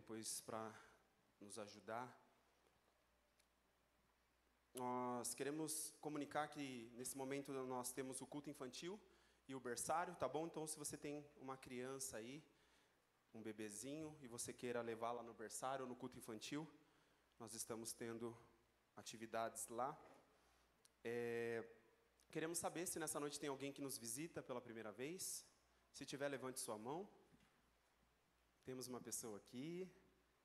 depois para nos ajudar. Nós queremos comunicar que nesse momento nós temos o culto infantil e o berçário, tá bom? Então se você tem uma criança aí, um bebezinho, e você queira levá-la no berçário ou no culto infantil, nós estamos tendo atividades lá. Queremos saber se nessa noite tem alguém que nos visita pela primeira vez. Se tiver, levante sua mão. Temos uma pessoa aqui.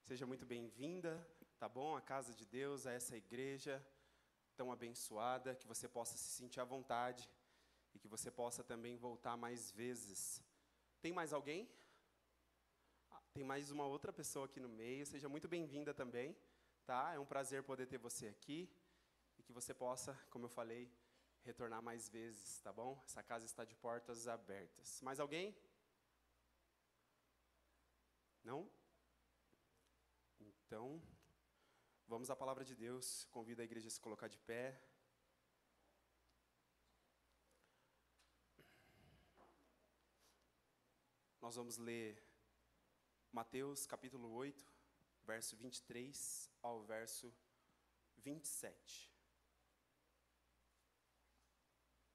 Seja muito bem-vinda, tá bom? A casa de Deus, a essa igreja tão abençoada, que você possa se sentir à vontade e que você possa também voltar mais vezes. Tem mais alguém? Tem mais uma outra pessoa aqui no meio. Seja muito bem-vinda também, tá? É um prazer poder ter você aqui e que você possa, como eu falei, retornar mais vezes, tá bom? Essa casa está de portas abertas. Mais alguém? Não? Então, vamos à palavra de Deus. Convido a igreja a se colocar de pé. Nós vamos ler Mateus capítulo 8, verso 23 ao verso 27.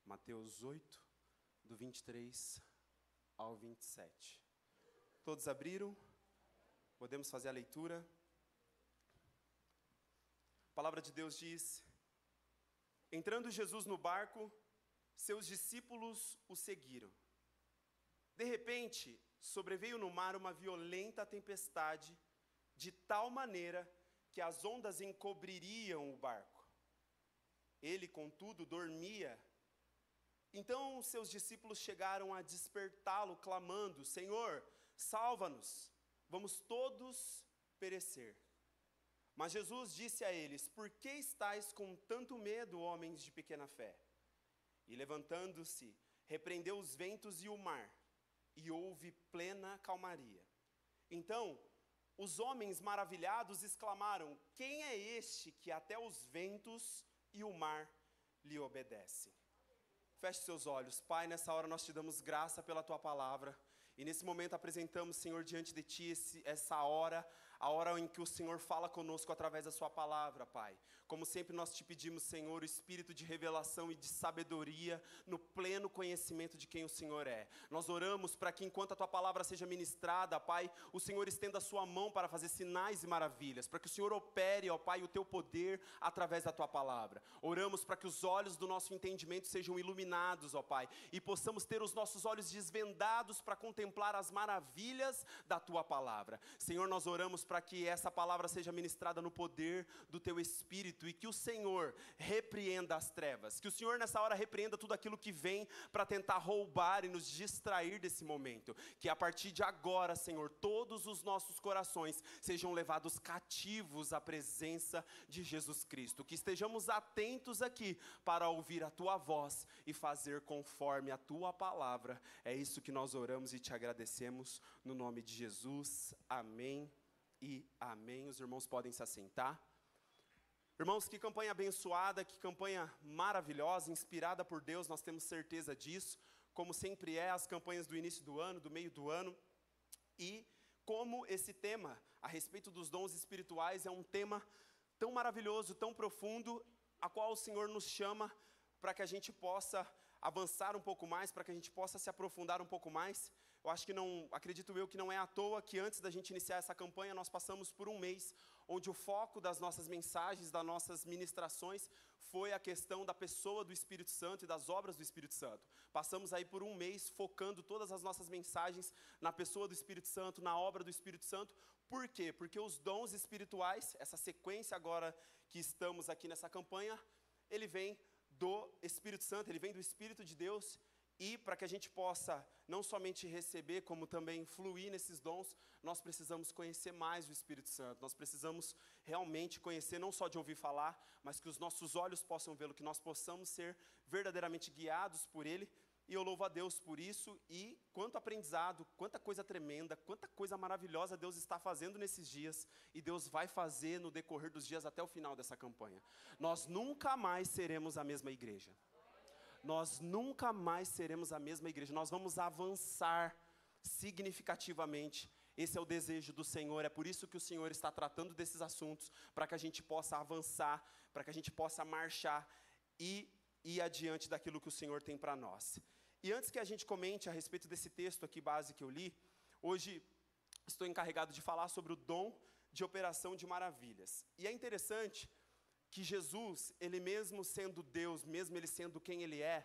Mateus 8, do 23 ao 27. Todos abriram? Podemos fazer a leitura? A palavra de Deus diz: entrando Jesus no barco, seus discípulos o seguiram. De repente, sobreveio no mar uma violenta tempestade, de tal maneira que as ondas encobririam o barco. Ele, contudo, dormia. Então seus discípulos chegaram a despertá-lo, clamando: Senhor, salva-nos, vamos todos perecer. Mas Jesus disse a eles: por que estáis com tanto medo, homens de pequena fé? E levantando-se, repreendeu os ventos e o mar, e houve plena calmaria. Então os homens maravilhados exclamaram: quem é este que até os ventos e o mar lhe obedecem? Feche seus olhos. Pai, nessa hora nós te damos graça pela tua palavra. E nesse momento apresentamos, Senhor, diante de ti essa hora, a hora em que o Senhor fala conosco através da sua palavra, Pai. Como sempre nós te pedimos, Senhor, o espírito de revelação e de sabedoria no pleno conhecimento de quem o Senhor é. Nós oramos para que enquanto a tua palavra seja ministrada, Pai, o Senhor estenda a sua mão para fazer sinais e maravilhas, para que o Senhor opere, ó Pai, o teu poder através da tua palavra. Oramos para que os olhos do nosso entendimento sejam iluminados, ó Pai, e possamos ter os nossos olhos desvendados para contemplar as maravilhas da tua palavra. Senhor, nós oramos para que essa palavra seja ministrada no poder do teu Espírito e que o Senhor repreenda as trevas, que o Senhor nessa hora repreenda tudo aquilo que vem para tentar roubar e nos distrair desse momento, que a partir de agora, Senhor, todos os nossos corações sejam levados cativos à presença de Jesus Cristo, que estejamos atentos aqui para ouvir a tua voz e fazer conforme a tua palavra. É isso que nós oramos e te agradecemos no nome de Jesus. Amém e amém. Os irmãos podem se assentar. Irmãos, que campanha abençoada, que campanha maravilhosa, inspirada por Deus, nós temos certeza disso, como sempre é as campanhas do início do ano, do meio do ano, e como esse tema a respeito dos dons espirituais é um tema tão maravilhoso, tão profundo, a qual o Senhor nos chama para que a gente possa avançar um pouco mais, para que a gente possa se aprofundar um pouco mais. Eu acho que acredito eu que não é à toa que antes da gente iniciar essa campanha, nós passamos por um mês, onde o foco das nossas mensagens, das nossas ministrações, foi a questão da pessoa do Espírito Santo e das obras do Espírito Santo. Passamos aí por um mês focando todas as nossas mensagens na pessoa do Espírito Santo, na obra do Espírito Santo. Por quê? Porque os dons espirituais, essa sequência agora que estamos aqui nessa campanha, ele vem do Espírito Santo, ele vem do Espírito de Deus, e para que a gente possa não somente receber, como também fluir nesses dons, nós precisamos conhecer mais o Espírito Santo, nós precisamos realmente conhecer, não só de ouvir falar, mas que os nossos olhos possam vê-lo, que nós possamos ser verdadeiramente guiados por ele. E eu louvo a Deus por isso, e quanto aprendizado, quanta coisa tremenda, quanta coisa maravilhosa Deus está fazendo nesses dias, e Deus vai fazer no decorrer dos dias até o final dessa campanha. Nós nunca mais seremos a mesma igreja. Nós nunca mais seremos a mesma igreja. Nós vamos avançar significativamente Esse é o desejo do Senhor, é por isso que o Senhor está tratando desses assuntos, para que a gente possa avançar, para que a gente possa marchar e ir adiante daquilo que o Senhor tem para nós. E antes que a gente comente a respeito desse texto aqui base que eu li, hoje estou encarregado de falar sobre o dom de operação de maravilhas. E é interessante que Jesus, ele mesmo sendo Deus, mesmo ele sendo quem ele é,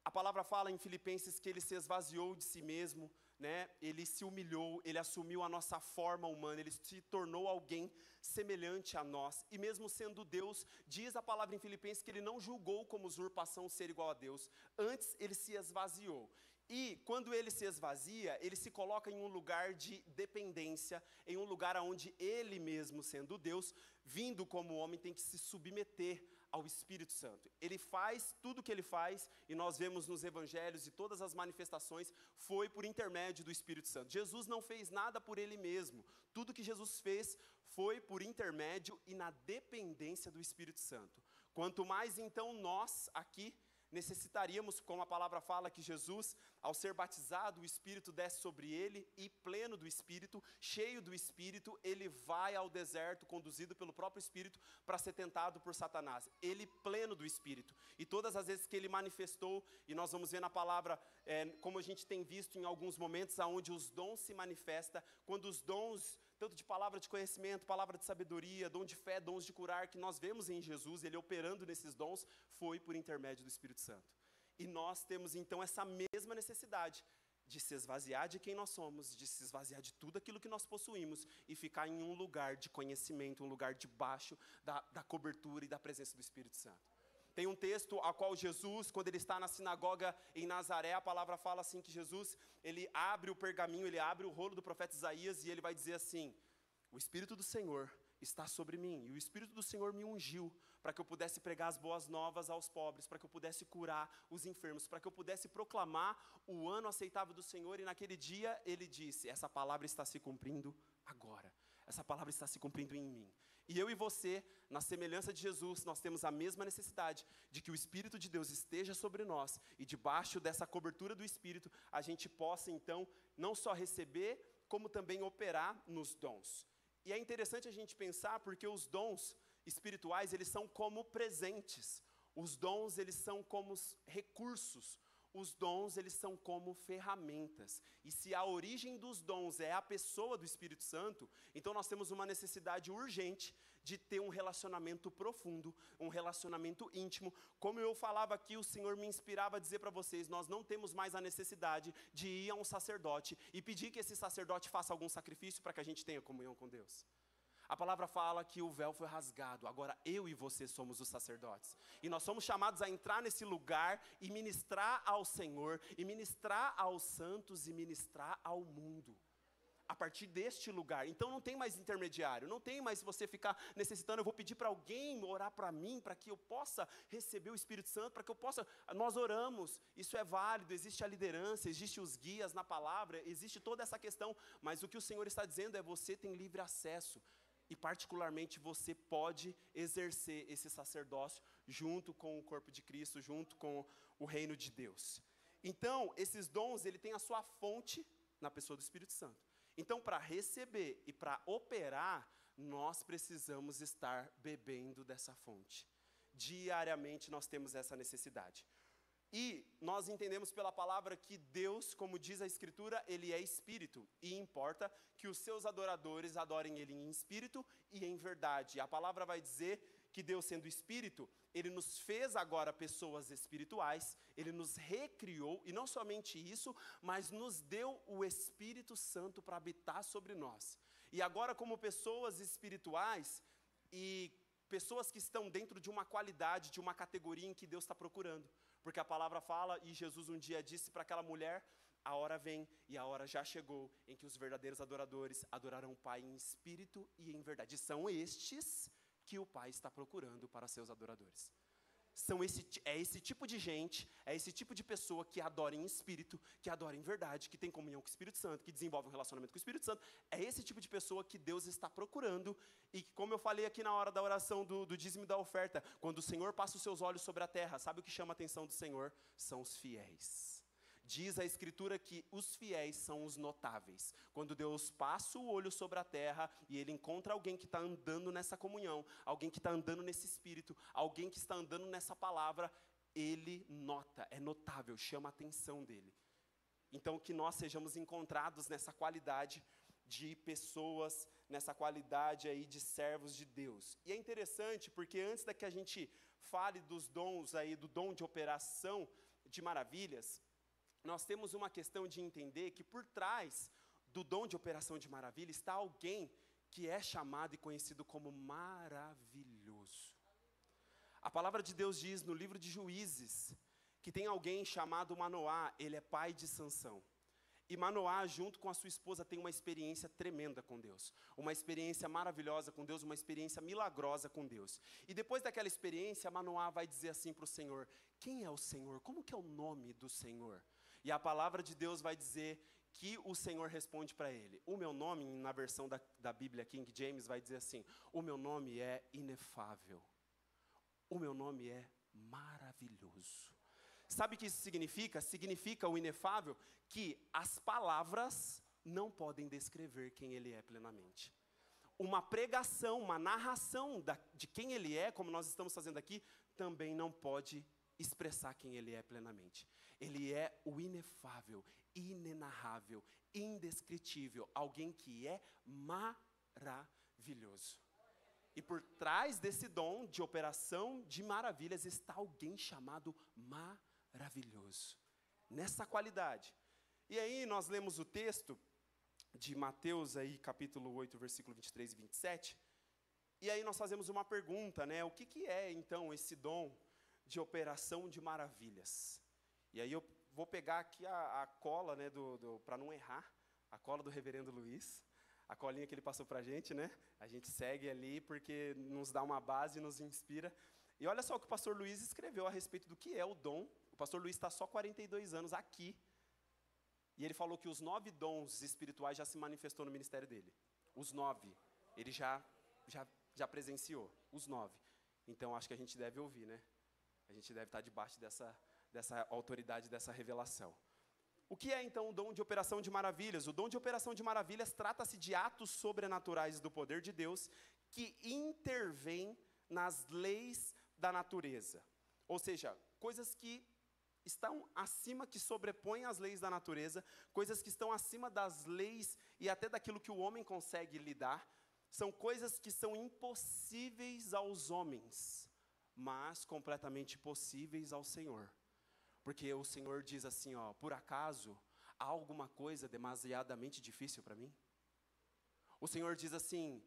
a palavra fala em Filipenses que ele se esvaziou de si mesmo, né? Ele se humilhou, ele assumiu a nossa forma humana, ele se tornou alguém semelhante a nós. E mesmo sendo Deus, diz a palavra em Filipenses que ele não julgou como usurpação ser igual a Deus. Antes ele se esvaziou. E quando ele se esvazia, ele se coloca em um lugar de dependência, em um lugar onde ele mesmo sendo Deus, vindo como homem, tem que se submeter ao Espírito Santo. Ele faz tudo o que ele faz, e nós vemos nos evangelhos e todas as manifestações, foi por intermédio do Espírito Santo. Jesus não fez nada por ele mesmo. Tudo que Jesus fez foi por intermédio e na dependência do Espírito Santo. Quanto mais então nós aqui necessitaríamos, como a palavra fala, que Jesus, ao ser batizado, o Espírito desce sobre ele, e pleno do Espírito, cheio do Espírito, ele vai ao deserto, conduzido pelo próprio Espírito, para ser tentado por Satanás. Ele pleno do Espírito. E todas as vezes que ele manifestou, e nós vamos ver na palavra, como a gente tem visto em alguns momentos, onde os dons se manifestam, quando os dons, tanto de palavra de conhecimento, palavra de sabedoria, dom de fé, dons de curar, que nós vemos em Jesus, ele operando nesses dons, foi por intermédio do Espírito Santo. E nós temos então essa mesma necessidade de se esvaziar de quem nós somos, de se esvaziar de tudo aquilo que nós possuímos e ficar em um lugar de conhecimento, um lugar debaixo da cobertura e da presença do Espírito Santo. Tem um texto a qual Jesus, quando ele está na sinagoga em Nazaré, a palavra fala assim que Jesus, ele abre o pergaminho, ele abre o rolo do profeta Isaías e ele vai dizer assim: o Espírito do Senhor está sobre mim, e o Espírito do Senhor me ungiu para que eu pudesse pregar as boas novas aos pobres, para que eu pudesse curar os enfermos, para que eu pudesse proclamar o ano aceitável do Senhor. E naquele dia ele disse: essa palavra está se cumprindo agora, essa palavra está se cumprindo em mim. E eu e você, na semelhança de Jesus, nós temos a mesma necessidade de que o Espírito de Deus esteja sobre nós, e debaixo dessa cobertura do Espírito, a gente possa então, não só receber, como também operar nos dons. E é interessante a gente pensar, porque os dons espirituais, eles são como presentes. Os dons, eles são como recursos. Os dons, eles são como ferramentas. E se a origem dos dons é a pessoa do Espírito Santo, então nós temos uma necessidade urgente de ter um relacionamento profundo, um relacionamento íntimo. Como eu falava aqui, o Senhor me inspirava a dizer para vocês, nós não temos mais a necessidade de ir a um sacerdote e pedir que esse sacerdote faça algum sacrifício para que a gente tenha comunhão com Deus. A palavra fala que o véu foi rasgado, agora eu e você somos os sacerdotes. E nós somos chamados a entrar nesse lugar e ministrar ao Senhor, e ministrar aos santos, e ministrar ao mundo. A partir deste lugar. Então não tem mais intermediário, não tem mais você ficar necessitando, eu vou pedir para alguém orar para mim, para que eu possa receber o Espírito Santo, para que eu possa, nós oramos, isso é válido, existe a liderança, existe os guias na palavra, existe toda essa questão, mas o que o Senhor está dizendo é: você tem livre acesso. E particularmente você pode exercer esse sacerdócio junto com o corpo de Cristo, junto com o reino de Deus. Então, esses dons, ele tem a sua fonte na pessoa do Espírito Santo. Então, para receber e para operar, nós precisamos estar bebendo dessa fonte. Diariamente nós temos essa necessidade. E nós entendemos pela palavra que Deus, como diz a Escritura, Ele é Espírito. E importa que os seus adoradores adorem Ele em espírito e em verdade. A palavra vai dizer que Deus, sendo Espírito, Ele nos fez agora pessoas espirituais, Ele nos recriou, e não somente isso, mas nos deu o Espírito Santo para habitar sobre nós. E agora, como pessoas espirituais e pessoas que estão dentro de uma qualidade, de uma categoria em que Deus está procurando. Porque a palavra fala, e Jesus um dia disse para aquela mulher: a hora vem e a hora já chegou em que os verdadeiros adoradores adorarão o Pai em espírito e em verdade. São estes que o Pai está procurando para seus adoradores. É esse tipo de gente, é esse tipo de pessoa que adora em espírito, que adora em verdade, que tem comunhão com o Espírito Santo, que desenvolve um relacionamento com o Espírito Santo. É esse tipo de pessoa que Deus está procurando. E como eu falei aqui na hora da oração do dízimo e da oferta, quando o Senhor passa os seus olhos sobre a terra, sabe o que chama a atenção do Senhor? São os fiéis. Diz a Escritura que os fiéis são os notáveis. Quando Deus passa o olho sobre a terra e Ele encontra alguém que está andando nessa comunhão, alguém que está andando nesse Espírito, alguém que está andando nessa palavra, Ele nota, é notável, chama a atenção dEle. Então, que nós sejamos encontrados nessa qualidade de pessoas, nessa qualidade aí de servos de Deus. E é interessante porque antes da que a gente fale dos dons aí, do dom de operação de maravilhas, nós temos uma questão de entender que por trás do dom de operação de maravilha está alguém que é chamado e conhecido como maravilhoso. A palavra de Deus diz no livro de Juízes que tem alguém chamado Manoá, ele é pai de Sansão. E Manoá, junto com a sua esposa, tem uma experiência tremenda com Deus. Uma experiência maravilhosa com Deus, uma experiência milagrosa com Deus. E depois daquela experiência, Manoá vai dizer assim para o Senhor: quem é o Senhor? Como que é o nome do Senhor? E a palavra de Deus vai dizer que o Senhor responde para ele. O meu nome, na versão da Bíblia King James, vai dizer assim: o meu nome é inefável. O meu nome é maravilhoso. Sabe o que isso significa? Significa o inefável que as palavras não podem descrever quem Ele é plenamente. Uma pregação, uma narração de quem Ele é, como nós estamos fazendo aqui, também não pode expressar quem Ele é plenamente. Ele é o inefável, inenarrável, indescritível, alguém que é maravilhoso. E por trás desse dom de operação de maravilhas está alguém chamado maravilhoso. Nessa qualidade. E aí nós lemos o texto de Mateus, aí, capítulo 8, versículo 23 e 27. E aí nós fazemos uma pergunta, né? O que é, então, esse dom de operação de maravilhas? E aí eu vou pegar aqui a cola, né, para não errar, a cola do reverendo Luiz, a colinha que ele passou para a gente, né? A gente segue ali porque nos dá uma base e nos inspira. E olha só o que o pastor Luiz escreveu a respeito do que é o dom. O pastor Luiz está só 42 anos aqui. E ele falou que os 9 dons espirituais já se manifestou no ministério dele. Os 9. Ele já presenciou, os 9. Então, acho que a gente deve ouvir, né? A gente deve estar debaixo dessa autoridade, dessa revelação. O que é, então, o dom de operação de maravilhas? O dom de operação de maravilhas trata-se de atos sobrenaturais do poder de Deus que intervêm nas leis da natureza. Ou seja, coisas que estão acima, que sobrepõem as leis da natureza, coisas que estão acima das leis e até daquilo que o homem consegue lidar. São coisas que são impossíveis aos homens, mas completamente possíveis ao Senhor. Porque o Senhor diz assim, ó: por acaso há alguma coisa demasiadamente difícil para mim? O Senhor diz assim,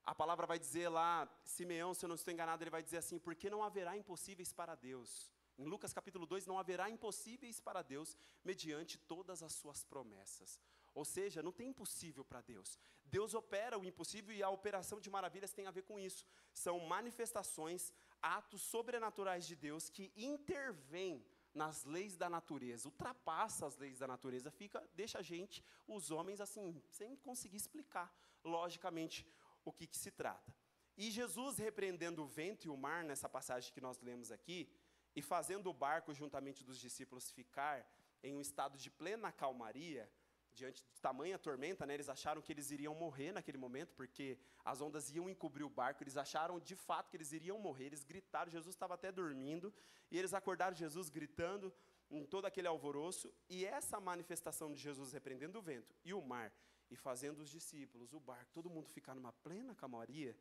a palavra vai dizer lá, Simeão, se eu não estou enganado, ele vai dizer assim: porque não haverá impossíveis para Deus. Em Lucas capítulo 2, não haverá impossíveis para Deus, mediante todas as suas promessas. Ou seja, não tem impossível para Deus. Deus opera o impossível e a operação de maravilhas tem a ver com isso. São manifestações, atos sobrenaturais de Deus que intervêm nas leis da natureza, ultrapassa as leis da natureza, deixa a gente, os homens, assim, sem conseguir explicar logicamente o que se trata. E Jesus, repreendendo o vento e o mar, nessa passagem que nós lemos aqui, e fazendo o barco, juntamente dos discípulos, ficar em um estado de plena calmaria, diante de tamanha tormenta, né, eles acharam que eles iriam morrer naquele momento, porque as ondas iam encobrir o barco, eles acharam de fato que eles iriam morrer, eles gritaram, Jesus estava até dormindo, e eles acordaram Jesus gritando em todo aquele alvoroço, e essa manifestação de Jesus repreendendo o vento e o mar, e fazendo os discípulos, o barco, todo mundo ficar numa plena calmaria,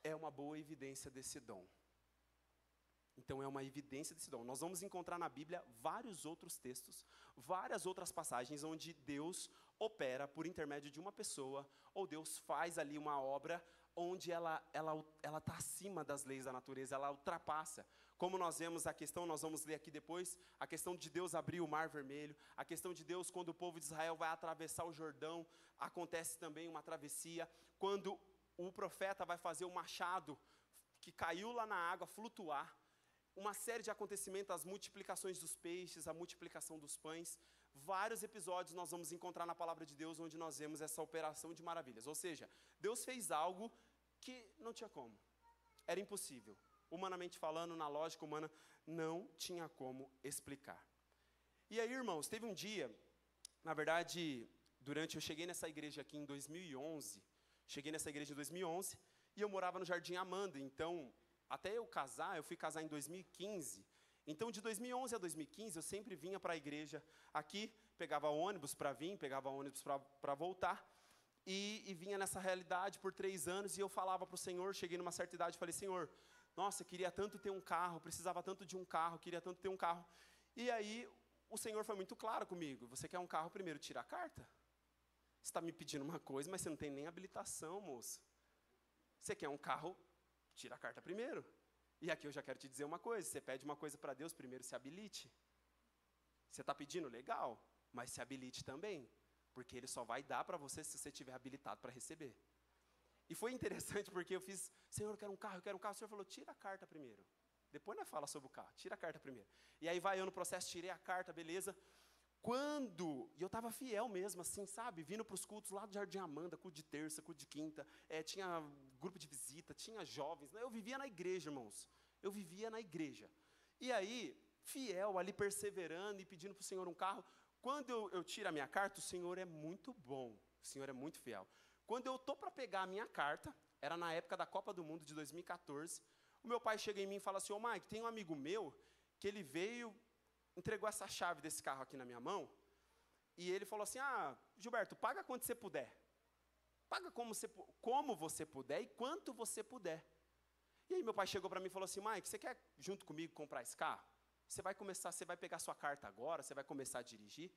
é uma boa evidência desse dom. Então é uma evidência desse dom. Nós vamos encontrar na Bíblia vários outros textos, várias outras passagens onde Deus opera por intermédio de uma pessoa, ou Deus faz ali uma obra onde ela está acima das leis da natureza, ela ultrapassa. Como nós vemos a questão, nós vamos ler aqui depois, a questão de Deus abrir o mar vermelho, a questão de Deus quando o povo de Israel vai atravessar o Jordão, acontece também uma travessia, quando o profeta vai fazer o machado que caiu lá na água flutuar, uma série de acontecimentos, as multiplicações dos peixes, a multiplicação dos pães, vários episódios nós vamos encontrar na palavra de Deus onde nós vemos essa operação de maravilhas. Ou seja, Deus fez algo que não tinha como, era impossível. Humanamente falando, na lógica humana, não tinha como explicar. E aí, irmãos, teve um dia, na verdade, eu cheguei nessa igreja aqui em 2011, e eu morava no Jardim Amanda, então, até eu casar, eu fui casar em 2015, então de 2011 a 2015, eu sempre vinha para a igreja aqui, pegava ônibus para vir, pegava ônibus para voltar, e vinha nessa realidade por 3 anos, e eu falava para o Senhor, cheguei numa certa idade, falei, Senhor, nossa, queria tanto ter um carro, precisava tanto de um carro, queria tanto ter um carro, e aí, o Senhor foi muito claro comigo, você quer um carro, primeiro tira a carta. Você está me pedindo uma coisa, mas você não tem nem habilitação, moço. Você quer um carro, tira a carta primeiro. E aqui eu já quero te dizer uma coisa, você pede uma coisa para Deus, primeiro se habilite. Você está pedindo, legal, mas se habilite também, porque Ele só vai dar para você se você estiver habilitado para receber. E foi interessante porque eu fiz, Senhor, eu quero um carro, O Senhor falou, tira a carta primeiro. Depois nós fala sobre o carro, tira a carta primeiro. E aí vai eu no processo, tirei a carta, beleza. E eu estava fiel mesmo, assim, sabe? Vindo para os cultos lá do Jardim Amanda, culto de terça, culto de quinta, tinha grupo de visita, tinha jovens. Eu vivia na igreja, irmãos. Eu vivia na igreja. E aí, fiel, ali perseverando e pedindo para o Senhor um carro. Quando eu tiro a minha carta, o Senhor é muito bom. O Senhor é muito fiel. Quando eu estou para pegar a minha carta, era na época da Copa do Mundo de 2014, o meu pai chega em mim e fala assim, ô Mike, tem um amigo meu que ele veio, entregou essa chave desse carro aqui na minha mão, e ele falou assim, Gilberto, paga quanto você puder. Paga como você puder e quanto você puder. E aí meu pai chegou para mim e falou assim, Mike, você quer junto comigo comprar esse carro? Você vai pegar sua carta agora, você vai começar a dirigir.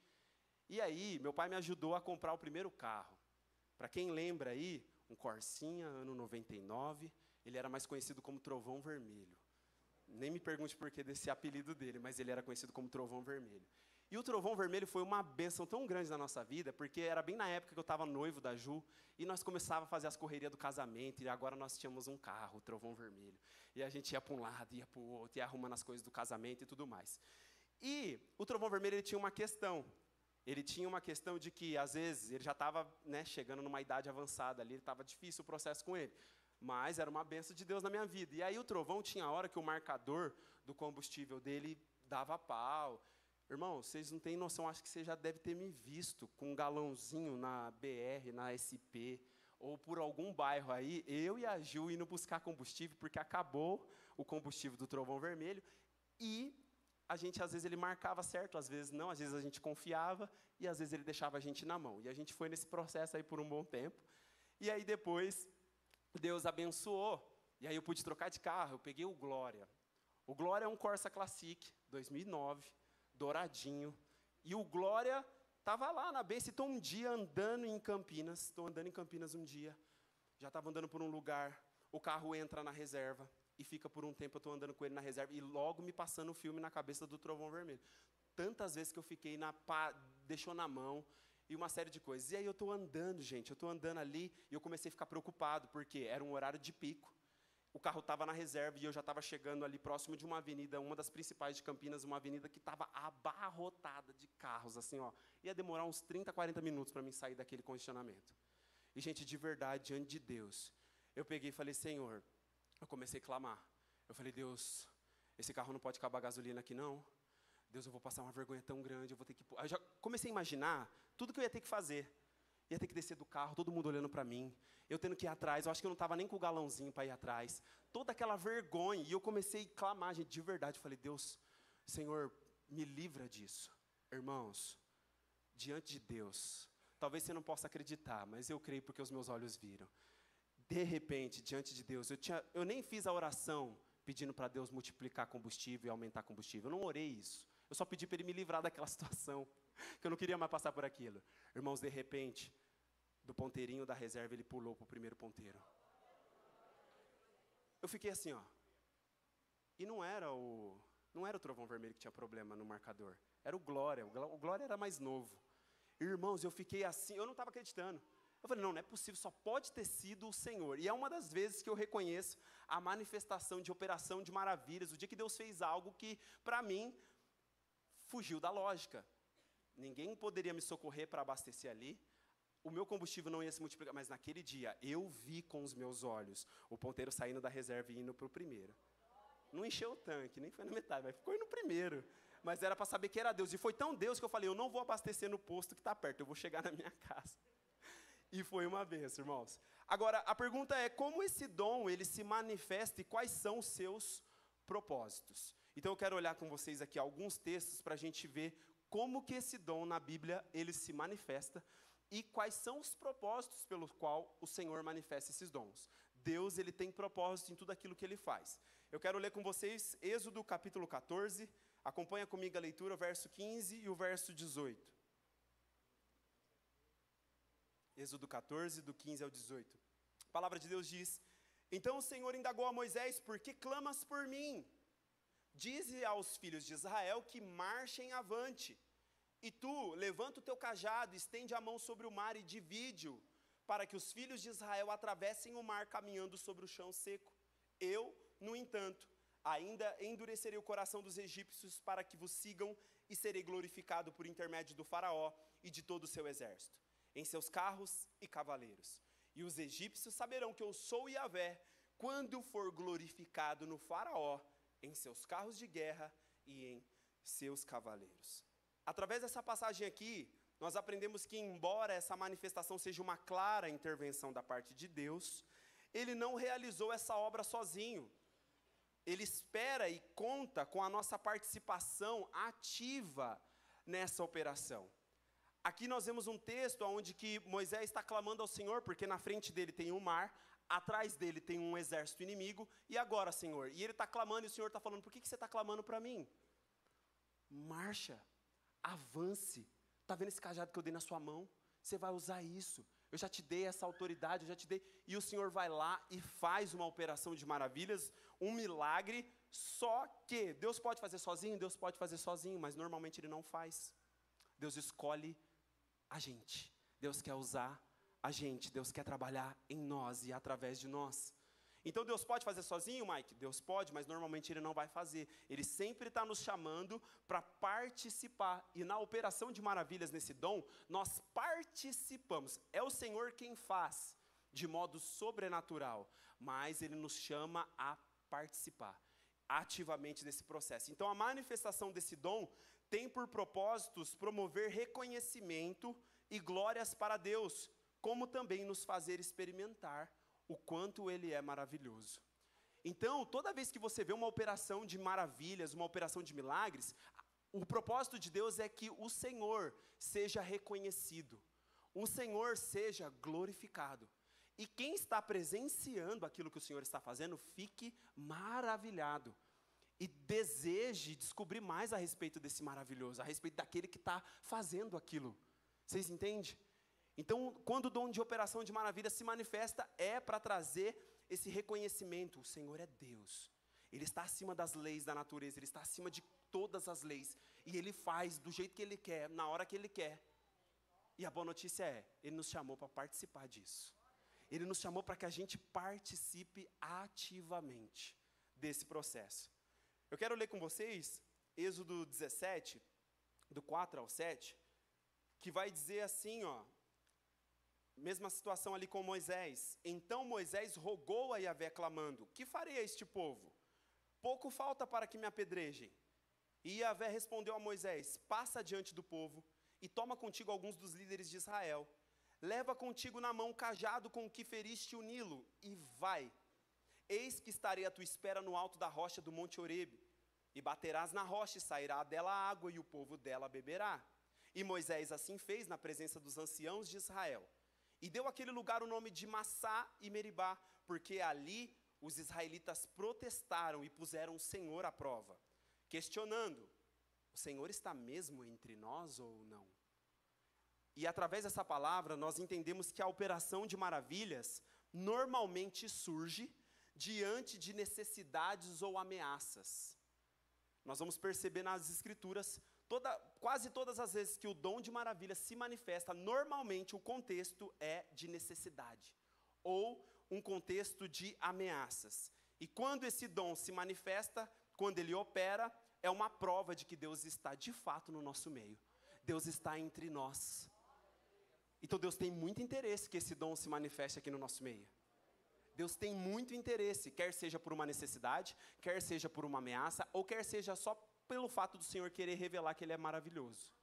E aí meu pai me ajudou a comprar o primeiro carro. Para quem lembra aí, um Corsinha, ano 99, ele era mais conhecido como Trovão Vermelho. Nem me pergunte por que desse apelido dele, mas ele era conhecido como Trovão Vermelho. E o Trovão Vermelho foi uma bênção tão grande na nossa vida, porque era bem na época que eu estava noivo da Ju, e nós começávamos a fazer as correrias do casamento, e agora nós tínhamos um carro, o Trovão Vermelho. E a gente ia para um lado, ia para o outro, ia arrumando as coisas do casamento e tudo mais. E o Trovão Vermelho ele tinha uma questão. Ele tinha uma questão de que, às vezes, ele já estava chegando numa idade avançada ali, estava difícil o processo com ele. Mas era uma bênção de Deus na minha vida. E aí o trovão tinha hora que o marcador do combustível dele dava pau. Irmão, vocês não têm noção, acho que você já deve ter me visto com um galãozinho na BR, na SP, ou por algum bairro aí, eu e a Ju indo buscar combustível, porque acabou o combustível do Trovão Vermelho, e a gente, às vezes, ele marcava certo, às vezes não, às vezes a gente confiava, e às vezes ele deixava a gente na mão. E a gente foi nesse processo aí por um bom tempo, e aí depois Deus abençoou, e aí eu pude trocar de carro, eu peguei o Glória. O Glória é um Corsa Classic, 2009, douradinho, e o Glória estava lá na bênção, estou um dia andando em Campinas, um dia, já estava andando por um lugar, o carro entra na reserva, e fica por um tempo, eu estou andando com ele na reserva, e logo me passando o filme na cabeça do Trovão Vermelho. Tantas vezes que eu fiquei, deixou na mão, e uma série de coisas. E aí eu estou andando, gente, eu estou andando ali, e eu comecei a ficar preocupado, porque era um horário de pico, o carro estava na reserva, e eu já estava chegando ali próximo de uma avenida, uma das principais de Campinas, uma avenida que estava abarrotada de carros, assim, ó, ia demorar uns 30, 40 minutos para mim sair daquele congestionamento. E, gente, de verdade, diante de Deus, eu peguei e falei, Senhor, eu comecei a clamar, eu falei, Deus, esse carro não pode acabar a gasolina aqui, não. Deus, eu vou passar uma vergonha tão grande, eu vou ter que... Eu já comecei a imaginar tudo que eu ia ter que fazer. Ia ter que descer do carro, todo mundo olhando para mim, eu tendo que ir atrás, eu acho que eu não estava nem com o galãozinho para ir atrás. Toda aquela vergonha, e eu comecei a clamar, gente, de verdade. Eu falei, Deus, Senhor, me livra disso. Irmãos, diante de Deus, talvez você não possa acreditar, mas eu creio porque os meus olhos viram. De repente, diante de Deus, eu nem fiz a oração pedindo para Deus multiplicar combustível e aumentar combustível. Eu não orei isso. Eu só pedi para Ele me livrar daquela situação, que eu não queria mais passar por aquilo. Irmãos, de repente, do ponteirinho da reserva, ele pulou para o primeiro ponteiro. Eu fiquei assim, ó. E não era o Trovão Vermelho que tinha problema no marcador. Era o Glória. O Glória era mais novo. Irmãos, eu fiquei assim, eu não estava acreditando. Eu falei, não é possível, só pode ter sido o Senhor. E é uma das vezes que eu reconheço a manifestação de operação de maravilhas, o dia que Deus fez algo que, para mim, fugiu da lógica. Ninguém poderia me socorrer para abastecer ali. O meu combustível não ia se multiplicar, mas naquele dia, eu vi com os meus olhos o ponteiro saindo da reserva e indo para o primeiro. Não encheu o tanque, nem foi na metade, mas ficou no primeiro. Mas era para saber que era Deus. E foi tão Deus que eu falei, eu não vou abastecer no posto que está perto, eu vou chegar na minha casa. E foi uma benção, irmãos. Agora, a pergunta é, como esse dom, ele se manifesta e quais são os seus propósitos? Então, eu quero olhar com vocês aqui alguns textos para a gente ver como que esse dom na Bíblia, ele se manifesta e quais são os propósitos pelo qual o Senhor manifesta esses dons. Deus, ele tem propósito em tudo aquilo que ele faz. Eu quero ler com vocês Êxodo capítulo 14, acompanha comigo a leitura, o verso 15 e o verso 18. Êxodo 14, do 15 ao 18. A palavra de Deus diz, então o Senhor indagou a Moisés, por que clamas por mim? Dize aos filhos de Israel que marchem avante. E tu, levanta o teu cajado, estende a mão sobre o mar e divide-o, para que os filhos de Israel atravessem o mar caminhando sobre o chão seco. Eu, no entanto, ainda endurecerei o coração dos egípcios para que vos sigam e serei glorificado por intermédio do faraó e de todo o seu exército, em seus carros e cavaleiros. E os egípcios saberão que eu sou Yahvé, quando for glorificado no faraó, em seus carros de guerra e em seus cavaleiros. Através dessa passagem aqui, nós aprendemos que, embora essa manifestação seja uma clara intervenção da parte de Deus, ele não realizou essa obra sozinho. Ele espera e conta com a nossa participação ativa nessa operação. Aqui nós vemos um texto onde que Moisés está clamando ao Senhor, porque na frente dele tem um mar, atrás dele tem um exército inimigo, e agora, Senhor? E ele está clamando, e o Senhor está falando, por que você está clamando para mim? Marcha, avance, está vendo esse cajado que eu dei na sua mão? Você vai usar isso, eu já te dei essa autoridade, eu já te dei, e o Senhor vai lá e faz uma operação de maravilhas, um milagre, só que Deus pode fazer sozinho? Deus pode fazer sozinho, mas normalmente Ele não faz. Deus escolhe a gente, Deus quer usar a gente, Deus quer trabalhar em nós e através de nós. Então Deus pode fazer sozinho, Mike? Deus pode, mas normalmente Ele não vai fazer. Ele sempre está nos chamando para participar. E na operação de maravilhas nesse dom, nós participamos. É o Senhor quem faz, de modo sobrenatural. Mas Ele nos chama a participar ativamente desse processo. Então a manifestação desse dom tem por propósitos promover reconhecimento e glórias para Deus, como também nos fazer experimentar o quanto Ele é maravilhoso. Então, toda vez que você vê uma operação de maravilhas, uma operação de milagres, o propósito de Deus é que o Senhor seja reconhecido, o Senhor seja glorificado. E quem está presenciando aquilo que o Senhor está fazendo, fique maravilhado. E deseje descobrir mais a respeito desse maravilhoso, a respeito daquele que está fazendo aquilo. Vocês entendem? Então, quando o dom de operação de maravilha se manifesta, é para trazer esse reconhecimento. O Senhor é Deus. Ele está acima das leis da natureza, Ele está acima de todas as leis. E Ele faz do jeito que Ele quer, na hora que Ele quer. E a boa notícia é, Ele nos chamou para participar disso. Ele nos chamou para que a gente participe ativamente desse processo. Eu quero ler com vocês Êxodo 17, do 4 ao 7, que vai dizer assim, ó, mesma situação ali com Moisés. Então Moisés rogou a Yahvé clamando, que farei a este povo? Pouco falta para que me apedrejem. E Yahvé respondeu a Moisés, passa diante do povo e toma contigo alguns dos líderes de Israel. Leva contigo na mão o cajado com que feriste o Nilo e vai. Eis que estarei à tua espera no alto da rocha do monte Horebe. E baterás na rocha e sairá dela água e o povo dela beberá. E Moisés assim fez na presença dos anciãos de Israel. E deu àquele lugar o nome de Massá e Meribá, porque ali os israelitas protestaram e puseram o Senhor à prova, questionando, o Senhor está mesmo entre nós ou não? E através dessa palavra nós entendemos que a operação de maravilhas normalmente surge diante de necessidades ou ameaças. Nós vamos perceber nas escrituras, quase todas as vezes que o dom de maravilha se manifesta, normalmente o contexto é de necessidade, ou um contexto de ameaças. E quando esse dom se manifesta, quando ele opera, é uma prova de que Deus está de fato no nosso meio. Deus está entre nós. Então Deus tem muito interesse que esse dom se manifeste aqui no nosso meio. Deus tem muito interesse, quer seja por uma necessidade, quer seja por uma ameaça, ou quer seja só pelo fato do Senhor querer revelar que Ele é maravilhoso.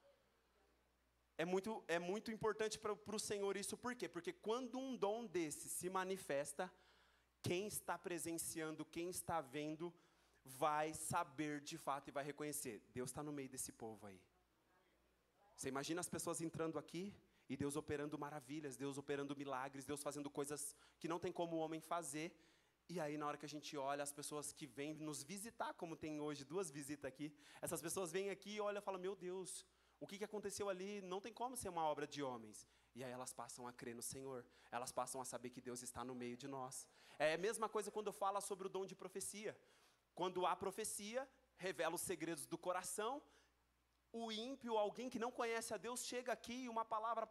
É muito importante para o Senhor isso, por quê? Porque quando um dom desse se manifesta, quem está presenciando, quem está vendo, vai saber de fato e vai reconhecer, Deus está no meio desse povo aí. Você imagina as pessoas entrando aqui, e Deus operando maravilhas, Deus operando milagres, Deus fazendo coisas que não tem como o homem fazer, e aí na hora que a gente olha, as pessoas que vêm nos visitar, como tem hoje 2 visitas aqui, essas pessoas vêm aqui e olham e falam, meu Deus, o que aconteceu ali não tem como ser uma obra de homens. E aí elas passam a crer no Senhor, elas passam a saber que Deus está no meio de nós. É a mesma coisa quando fala sobre o dom de profecia. Quando há profecia, revela os segredos do coração, o ímpio, alguém que não conhece a Deus, chega aqui e uma palavra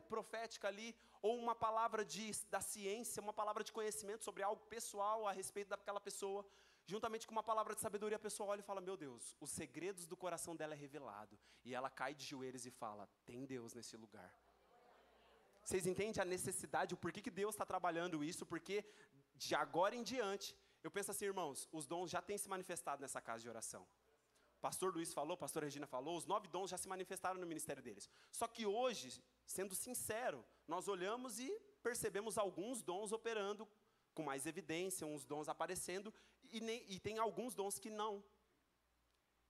profética ali, ou uma palavra da ciência, uma palavra de conhecimento sobre algo pessoal a respeito daquela pessoa, juntamente com uma palavra de sabedoria, a pessoa olha e fala, meu Deus, os segredos do coração dela é revelado, e ela cai de joelhos e fala, tem Deus nesse lugar. Vocês entendem a necessidade, o porquê que Deus está trabalhando isso, porque de agora em diante, eu penso assim, irmãos, os dons já têm se manifestado nessa casa de oração. Pastor Luiz falou, pastor Regina falou, os 9 dons já se manifestaram no ministério deles. Só que hoje, sendo sincero, nós olhamos e percebemos alguns dons operando com mais evidência, uns dons aparecendo, e tem alguns dons que não.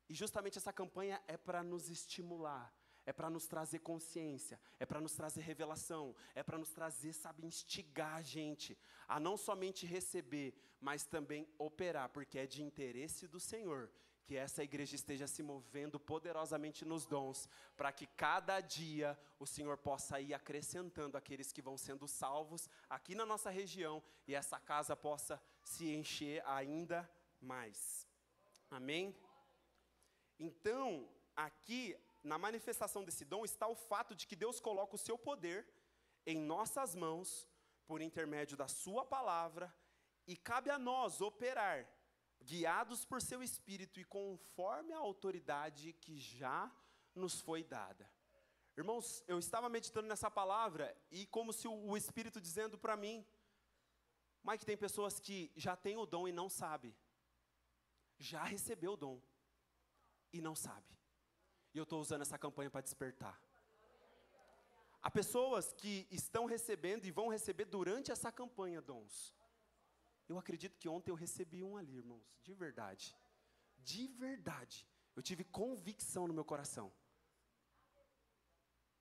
E justamente essa campanha é para nos estimular, é para nos trazer consciência, é para nos trazer revelação, é para nos trazer, sabe, instigar a gente a não somente receber, mas também operar, porque é de interesse do Senhor que essa igreja esteja se movendo poderosamente nos dons, para que cada dia o Senhor possa ir acrescentando aqueles que vão sendo salvos aqui na nossa região, e essa casa possa se encher ainda mais. Amém? Então, aqui, na manifestação desse dom, está o fato de que Deus coloca o seu poder em nossas mãos, por intermédio da sua palavra, e cabe a nós operar, guiados por seu Espírito e conforme a autoridade que já nos foi dada. Irmãos, eu estava meditando nessa palavra e como se o Espírito dizendo para mim, Mike, tem pessoas que já têm o dom e não sabem. Já recebeu o dom e não sabe. E eu estou usando essa campanha para despertar. Há pessoas que estão recebendo e vão receber durante essa campanha dons. Eu acredito que ontem eu recebi um ali, irmãos, de verdade. De verdade. Eu tive convicção no meu coração.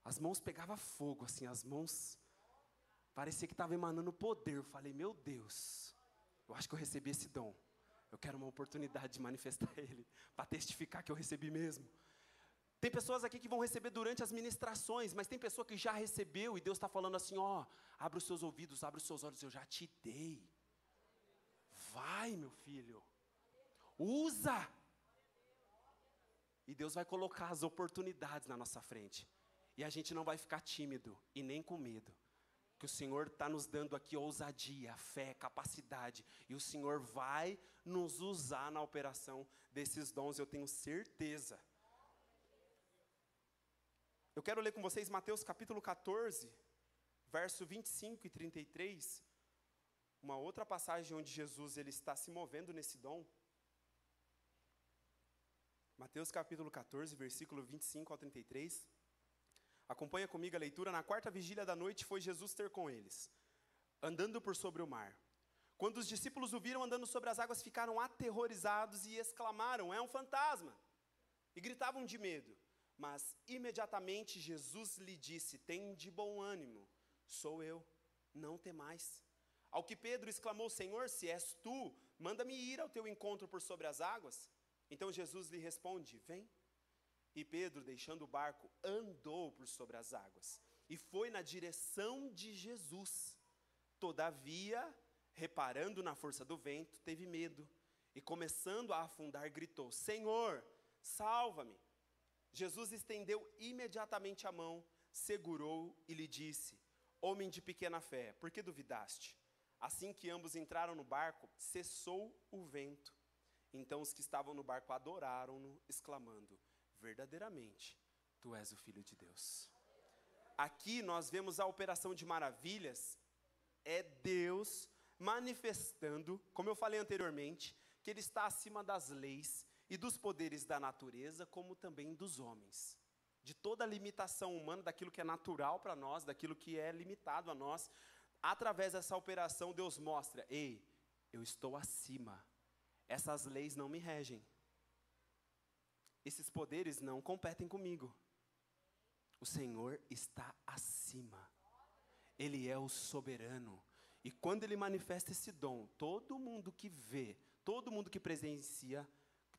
As mãos pegavam fogo, assim, as mãos parecia que estavam emanando poder. Eu falei, meu Deus, eu acho que eu recebi esse dom. Eu quero uma oportunidade de manifestar ele, para testificar que eu recebi mesmo. Tem pessoas aqui que vão receber durante as ministrações, mas tem pessoa que já recebeu e Deus está falando assim, ó, abre os seus ouvidos, abre os seus olhos, eu já te dei. Vai, meu filho, usa. E Deus vai colocar as oportunidades na nossa frente. E a gente não vai ficar tímido e nem com medo. Que o Senhor está nos dando aqui ousadia, fé, capacidade. E o Senhor vai nos usar na operação desses dons, eu tenho certeza. Eu quero ler com vocês Mateus capítulo 14, verso 25 e 33. Uma outra passagem onde Jesus ele está se movendo nesse dom. Mateus capítulo 14, versículo 25 ao 33. Acompanha comigo a leitura. Na 4ª vigília da noite foi Jesus ter com eles, andando por sobre o mar. Quando os discípulos o viram andando sobre as águas, ficaram aterrorizados e exclamaram, é um fantasma! E gritavam de medo. Mas imediatamente Jesus lhe disse, tem de bom ânimo, sou eu, não temais. Ao que Pedro exclamou, Senhor, se és tu, manda-me ir ao teu encontro por sobre as águas. Então Jesus lhe responde, vem. E Pedro, deixando o barco, andou por sobre as águas e foi na direção de Jesus. Todavia, reparando na força do vento, teve medo e começando a afundar, gritou, Senhor, salva-me. Jesus estendeu imediatamente a mão, segurou e lhe disse, homem de pequena fé, por que duvidaste? Assim que ambos entraram no barco, cessou o vento. Então os que estavam no barco adoraram-no, exclamando, verdadeiramente, tu és o Filho de Deus. Aqui nós vemos a operação de maravilhas, é Deus manifestando, como eu falei anteriormente, que ele está acima das leis e dos poderes da natureza, como também dos homens. De toda a limitação humana, daquilo que é natural para nós, daquilo que é limitado a nós. Através dessa operação, Deus mostra: ei, eu estou acima. Essas leis não me regem. Esses poderes não competem comigo. O Senhor está acima. Ele é o soberano. E quando Ele manifesta esse dom, todo mundo que vê, todo mundo que presencia,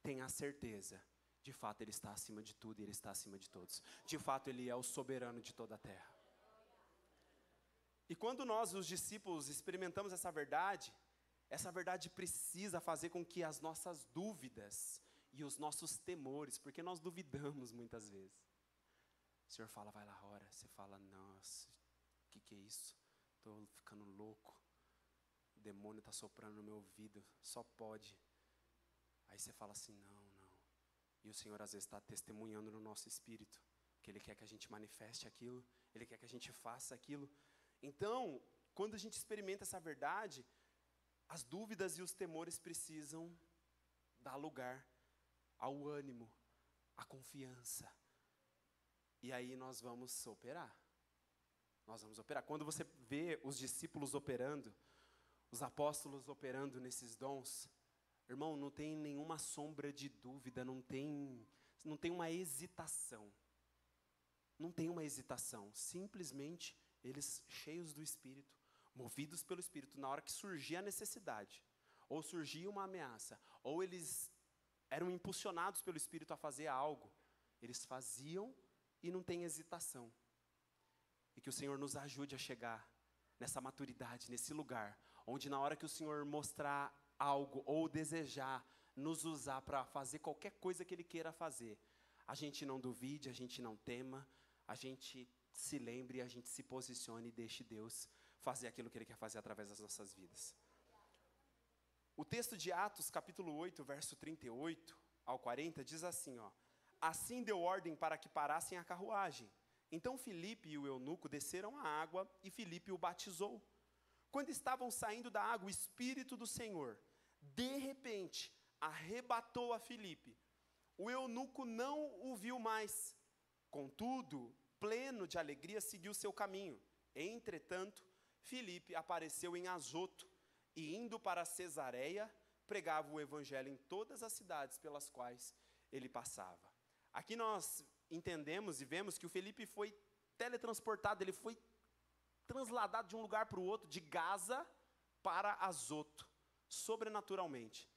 tem a certeza. De fato, Ele está acima de tudo e Ele está acima de todos. De fato, Ele é o soberano de toda a terra. E quando nós, os discípulos, experimentamos essa verdade precisa fazer com que as nossas dúvidas e os nossos temores, porque nós duvidamos muitas vezes. O Senhor fala, vai lá, ora. Você fala, nossa, o que é isso? Estou ficando louco. O demônio está soprando no meu ouvido, só pode. Aí você fala assim, não. E o Senhor às vezes está testemunhando no nosso espírito, que Ele quer que a gente manifeste aquilo, Ele quer que a gente faça aquilo. Então, quando a gente experimenta essa verdade, as dúvidas e os temores precisam dar lugar ao ânimo, à confiança. E aí nós vamos operar. Quando você vê os discípulos operando, os apóstolos operando nesses dons, irmão, não tem nenhuma sombra de dúvida, não tem uma hesitação. Não tem uma hesitação. Simplesmente, eles cheios do Espírito, movidos pelo Espírito, na hora que surgia a necessidade, ou surgia uma ameaça, ou eles eram impulsionados pelo Espírito a fazer algo, eles faziam e não tem hesitação. E que o Senhor nos ajude a chegar nessa maturidade, nesse lugar, onde na hora que o Senhor mostrar algo, ou desejar nos usar para fazer qualquer coisa que Ele queira fazer, a gente não duvide, a gente não tema, a gente se lembre, a gente se posicione e deixe Deus fazer aquilo que Ele quer fazer através das nossas vidas. O texto de Atos, capítulo 8, verso 38 ao 40, diz assim, assim deu ordem para que parassem a carruagem. Então Filipe e o eunuco desceram à água e Filipe o batizou. Quando estavam saindo da água, o Espírito do Senhor, de repente, arrebatou a Filipe. O eunuco não o viu mais. Contudo, pleno de alegria, seguiu seu caminho. Entretanto, Filipe apareceu em Azoto e, indo para Cesareia, pregava o evangelho em todas as cidades pelas quais ele passava. Aqui nós entendemos e vemos que o Filipe foi teletransportado, ele foi transladado de um lugar para o outro, de Gaza para Azoto, sobrenaturalmente.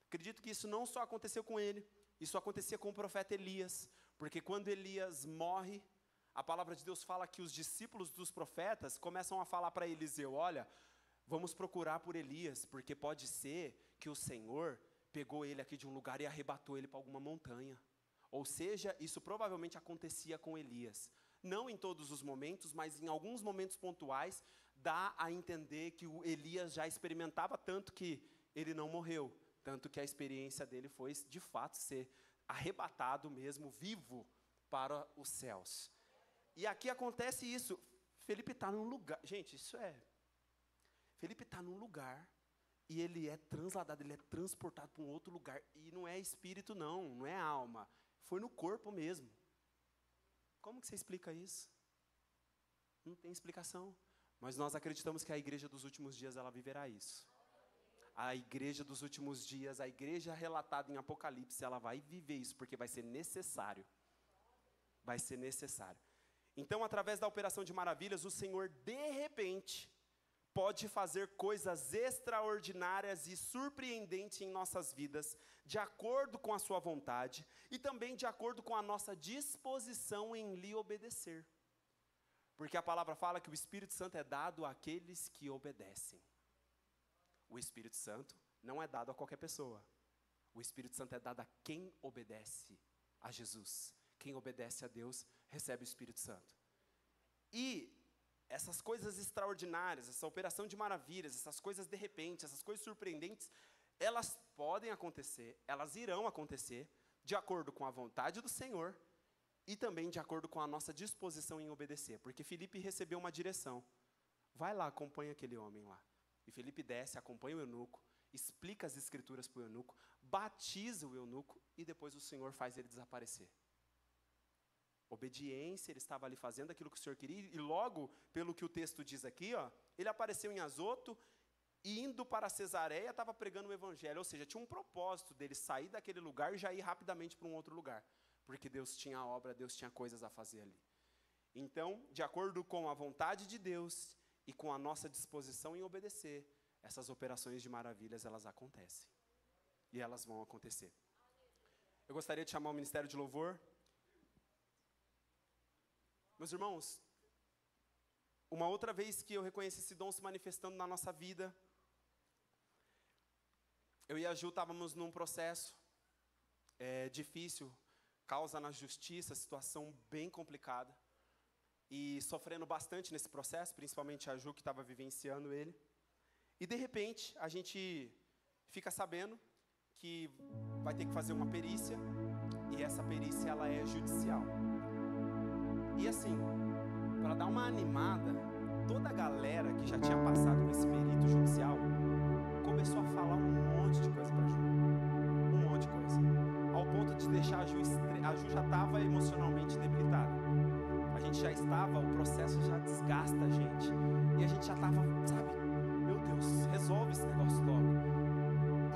Acredito que isso não só aconteceu com ele, isso acontecia com o profeta Elias, porque quando Elias morre, a palavra de Deus fala que os discípulos dos profetas começam a falar para Eliseu, olha, vamos procurar por Elias, porque pode ser que o Senhor pegou ele aqui de um lugar e arrebatou ele para alguma montanha. Ou seja, isso provavelmente acontecia com Elias. Não em todos os momentos, mas em alguns momentos pontuais, dá a entender que o Elias já experimentava tanto que ele não morreu. Tanto que a experiência dele foi, de fato, ser arrebatado mesmo, vivo, para os céus. E aqui acontece isso. Felipe está num lugar, gente, Felipe está num lugar, e ele é transladado, ele é transportado para um outro lugar, e não é espírito não é alma, foi no corpo mesmo. Como que você explica isso? Não tem explicação. Mas nós acreditamos que a igreja dos últimos dias, ela viverá isso. A igreja dos últimos dias, a igreja relatada em Apocalipse, ela vai viver isso, porque vai ser necessário. Vai ser necessário. Então, através da operação de maravilhas, o Senhor, de repente, pode fazer coisas extraordinárias e surpreendentes em nossas vidas, de acordo com a sua vontade, e também de acordo com a nossa disposição em lhe obedecer. Porque a palavra fala que o Espírito Santo é dado àqueles que obedecem. O Espírito Santo não é dado a qualquer pessoa. O Espírito Santo é dado a quem obedece a Jesus. Quem obedece a Deus, recebe o Espírito Santo. E essas coisas extraordinárias, essa operação de maravilhas, essas coisas de repente, essas coisas surpreendentes, elas podem acontecer, elas irão acontecer, de acordo com a vontade do Senhor, e também de acordo com a nossa disposição em obedecer. Porque Filipe recebeu uma direção. Vai lá, acompanha aquele homem lá. E Felipe desce, acompanha o eunuco, explica as escrituras para o eunuco, batiza o eunuco e depois o Senhor faz ele desaparecer. Obediência, ele estava ali fazendo aquilo que o Senhor queria, e logo, pelo que o texto diz aqui, ele apareceu em Azoto, e indo para Cesareia, estava pregando o evangelho, ou seja, tinha um propósito dele sair daquele lugar e já ir rapidamente para um outro lugar, porque Deus tinha obra, Deus tinha coisas a fazer ali. Então, de acordo com a vontade de Deus e com a nossa disposição em obedecer, essas operações de maravilhas, elas acontecem. E elas vão acontecer. Eu gostaria de chamar o Ministério de Louvor. Meus irmãos, uma outra vez que eu reconheci esse dom se manifestando na nossa vida, eu e a Ju estávamos num processo difícil, causa na justiça, situação bem complicada, e sofrendo bastante nesse processo, principalmente a Ju que estava vivenciando ele. E de repente, a gente fica sabendo que vai ter que fazer uma perícia, e essa perícia ela é judicial. E assim, para dar uma animada, toda a galera que já tinha passado com esse perito judicial começou a falar um monte de coisa para a Ju. Um monte de coisa. Ao ponto de deixar a Ju já estava emocionalmente debilitada. A gente já estava, o processo já desgasta a gente. E a gente já estava, sabe, meu Deus, resolve esse negócio logo.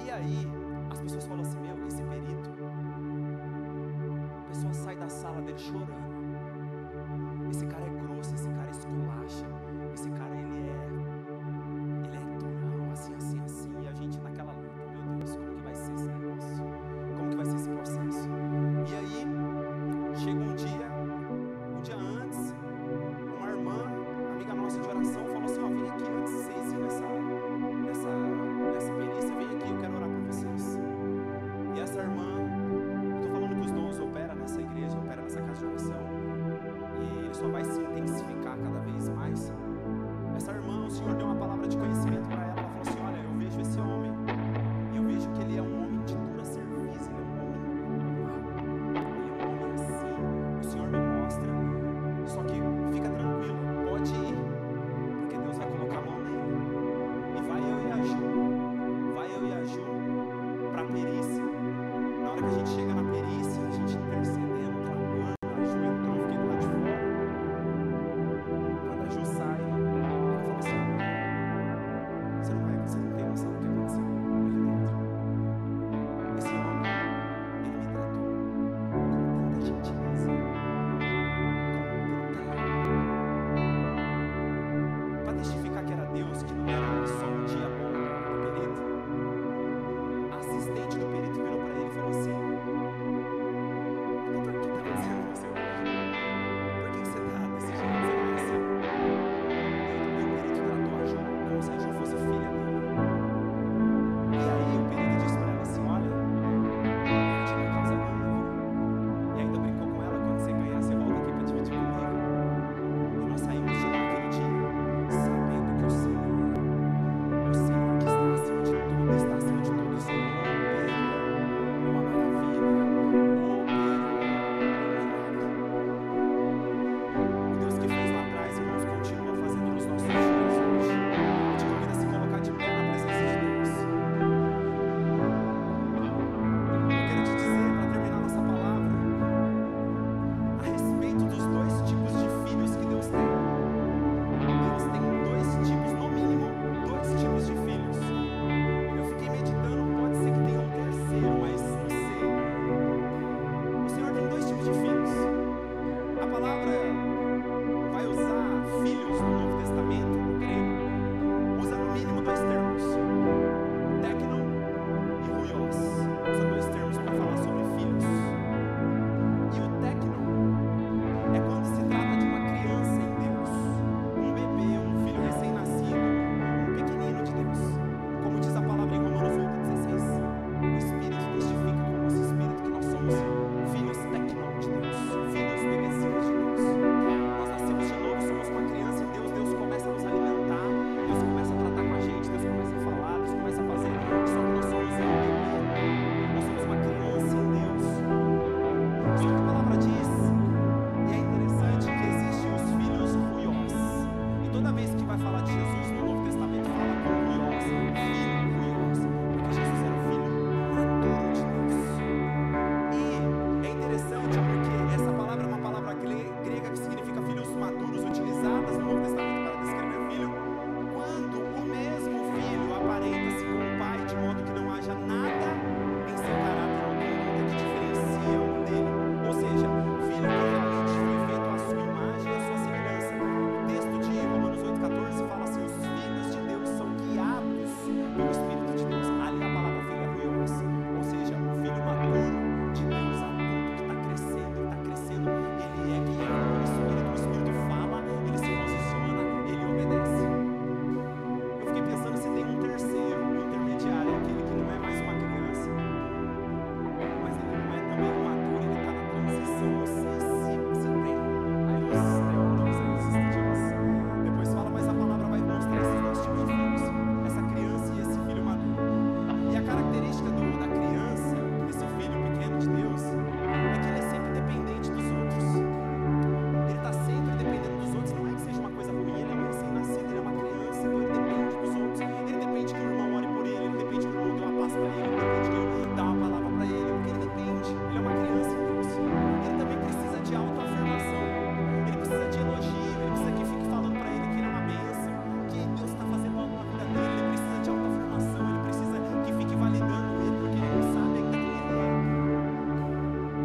E aí, as pessoas falam assim, meu, esse perito, a pessoa sai da sala dele chorando. Esse cara é grosso, esse cara esculacha, esse cara ele é durão, assim, e a gente naquela luta, meu Deus, como que vai ser esse negócio? Como que vai ser esse processo? E aí, chega um dia antes, uma irmã, amiga nossa de oração, falou assim, vem aqui antes de vocês irem nessa perícia, vem aqui, eu quero orar por vocês. E essa irmã, eu estou falando que os dons operam nessa igreja, operam nessa casa de oração, e ele só vai se intensificar cada vez mais. Essa irmã, o Senhor deu uma palavra de conhecimento para ela. Ela falou assim, olha, eu vejo esse homem, e eu vejo que ele é um homem de dura serviço, ele é um homem mau, ele é um homem assim, o Senhor me mostra, só que fica tranquilo, pode ir, porque Deus vai colocar a mão nele, e vai eu e a Ju para a perícia. Na hora que a gente chega na perícia, a gente intercedendo, clamando, a Ju entrou, eu fiquei do lado de fora. Quando a Ju sai, ela fala assim, você não tem noção do que aconteceu ali dentro. Esse homem, ele me tratou com tanta gentileza, para testificar que era Deus, que não era só um dia bom do perito. A assistente do perito virou para ele e falou assim,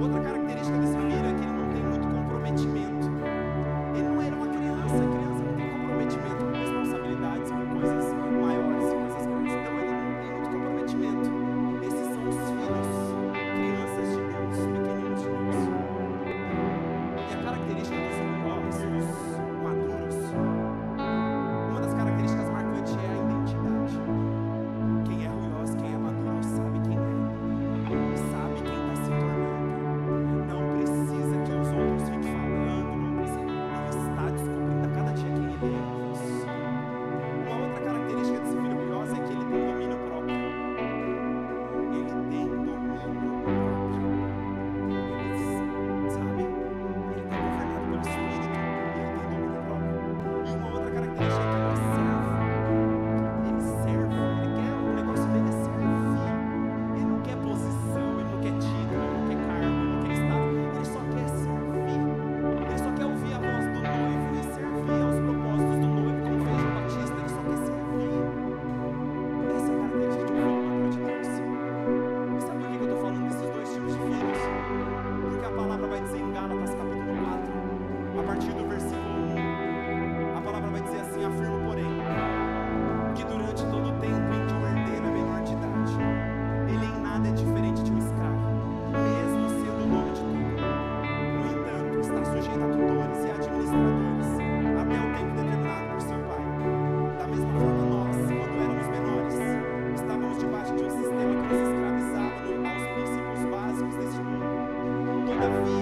Outra característica desse filho é que ele não tem muito comprometimento. Ele não era uma criança, a criança não tem comprometimento com responsabilidades, com coisas maiores e coisas grandes. Então ele não tem muito comprometimento. Esses são os filhos, crianças de Deus, pequeninos de Deus. E a característica dos maiores, os maduros, uma das características marcantes é a identidade. Quem é ruiós, quem é maduro, sabe quem é. Sabe quem está se tornando. Não precisa que os outros fiquem falando, não precisa. Ele está descobrindo a cada dia quem ele é. Uma outra característica desse filho ruiós é que ele tem domínio próprio. Ele tem domínio próprio. Ele sabe, ele está governado pelo Espírito, ele tem domínio próprio. E uma outra característica é que ele serve. Ele serve, ele quer, o negócio dele é servir. Ele não quer posição, ele não quer título, ele não quer cargo, ele não quer status, ele só quer servir. Ele só quer ouvir a voz do noivo e servir aos propósitos do noivo, como fez João Batista, ele só quer servir. Essa é a característica de um filho maduro de Deus. E sabe por que eu estou falando desses dois tipos de filhos? Porque a palavra vai dizer em Gálatas capítulo 4, a partir do versículo 1, a palavra vai dizer assim: afirmo, porém, que durante todo o tempo em que o herdeiro é menor de idade, ele em nada é diferente de um escravo, mesmo sendo o dono de tudo. No entanto, está sujeito a tutores e administradores, até o tempo determinado por seu pai. Da mesma forma, nós, quando éramos menores, estávamos debaixo de um sistema que nos escravizava aos princípios básicos deste mundo. Todavia,